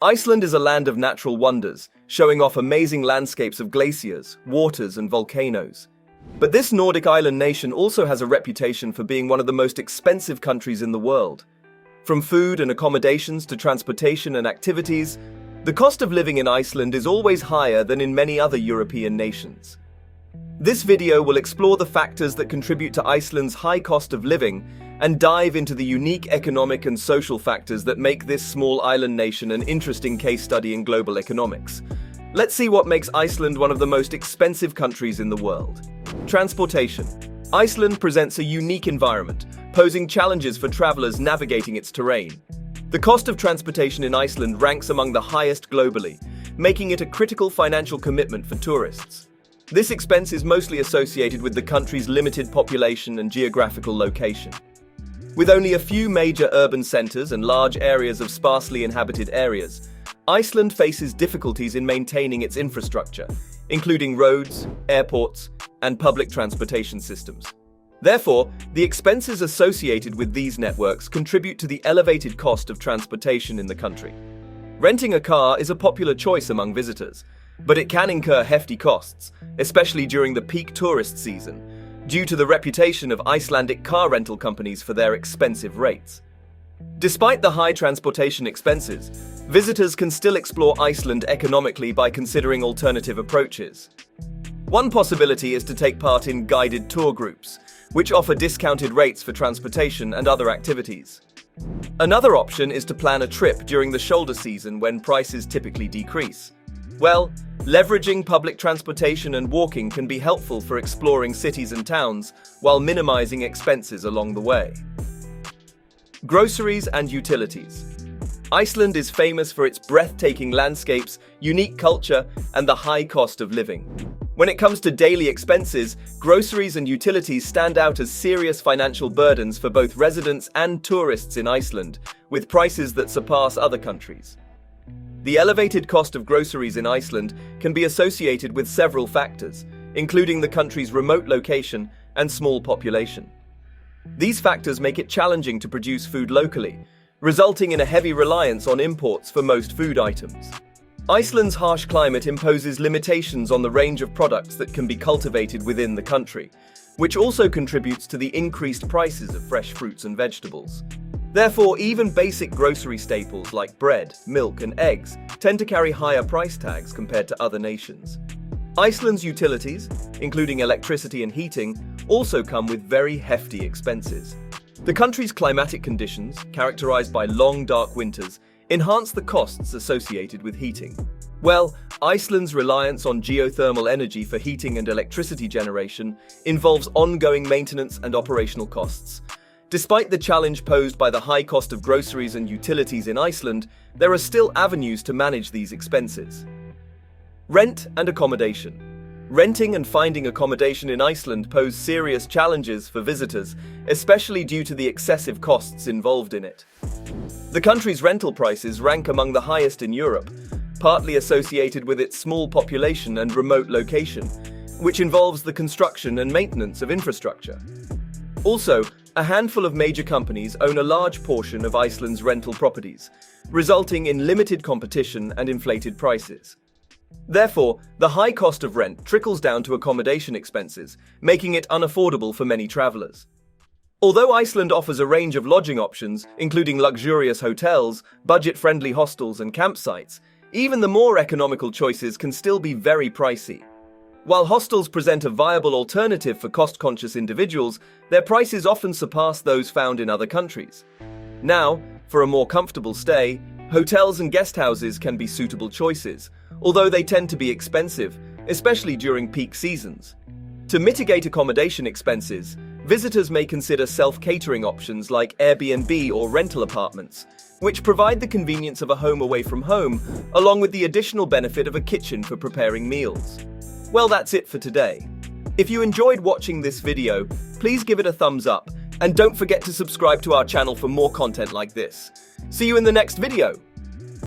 Iceland is a land of natural wonders, showing off amazing landscapes of glaciers, waters, and volcanoes. But this Nordic island nation also has a reputation for being one of the most expensive countries in the world. From food and accommodations to transportation and activities, the cost of living in Iceland is always higher than in many other European nations. This video will explore the factors that contribute to Iceland's high cost of living and dive into the unique economic and social factors that make this small island nation an interesting case study in global economics. Let's see what makes Iceland one of the most expensive countries in the world. Transportation. Iceland presents a unique environment, posing challenges for travelers navigating its terrain. The cost of transportation in Iceland ranks among the highest globally, making it a critical financial commitment for tourists. This expense is mostly associated with the country's limited population and geographical location. With only a few major urban centers and large areas of sparsely inhabited areas, Iceland faces difficulties in maintaining its infrastructure, including roads, airports, and public transportation systems. Therefore, the expenses associated with these networks contribute to the elevated cost of transportation in the country. Renting a car is a popular choice among visitors, but it can incur hefty costs, especially during the peak tourist season, due to the reputation of Icelandic car rental companies for their expensive rates. Despite the high transportation expenses, visitors can still explore Iceland economically by considering alternative approaches. One possibility is to take part in guided tour groups, which offer discounted rates for transportation and other activities. Another option is to plan a trip during the shoulder season when prices typically decrease. Well, leveraging public transportation and walking can be helpful for exploring cities and towns while minimizing expenses along the way. Groceries and utilities. Iceland is famous for its breathtaking landscapes, unique culture, and the high cost of living. When it comes to daily expenses, groceries and utilities stand out as serious financial burdens for both residents and tourists in Iceland, with prices that surpass other countries. The elevated cost of groceries in Iceland can be associated with several factors, including the country's remote location and small population. These factors make it challenging to produce food locally, resulting in a heavy reliance on imports for most food items. Iceland's harsh climate imposes limitations on the range of products that can be cultivated within the country, which also contributes to the increased prices of fresh fruits and vegetables. Therefore, even basic grocery staples like bread, milk, and eggs tend to carry higher price tags compared to other nations. Iceland's utilities, including electricity and heating, also come with very hefty expenses. The country's climatic conditions, characterized by long, dark winters, enhance the costs associated with heating. Well, Iceland's reliance on geothermal energy for heating and electricity generation involves ongoing maintenance and operational costs. Despite the challenge posed by the high cost of groceries and utilities in Iceland, there are still avenues to manage these expenses. Rent and accommodation. Renting and finding accommodation in Iceland pose serious challenges for visitors, especially due to the excessive costs involved in it. The country's rental prices rank among the highest in Europe, partly associated with its small population and remote location, which involves the construction and maintenance of infrastructure. Also, a handful of major companies own a large portion of Iceland's rental properties, resulting in limited competition and inflated prices. Therefore, the high cost of rent trickles down to accommodation expenses, making it unaffordable for many travelers. Although Iceland offers a range of lodging options, including luxurious hotels, budget-friendly hostels, and campsites, even the more economical choices can still be very pricey. While hostels present a viable alternative for cost-conscious individuals, their prices often surpass those found in other countries. Now, for a more comfortable stay, hotels and guest houses can be suitable choices, although they tend to be expensive, especially during peak seasons. To mitigate accommodation expenses, visitors may consider self-catering options like Airbnb or rental apartments, which provide the convenience of a home away from home, along with the additional benefit of a kitchen for preparing meals. Well, that's it for today. If you enjoyed watching this video, please give it a thumbs up, and don't forget to subscribe to our channel for more content like this. See you in the next video!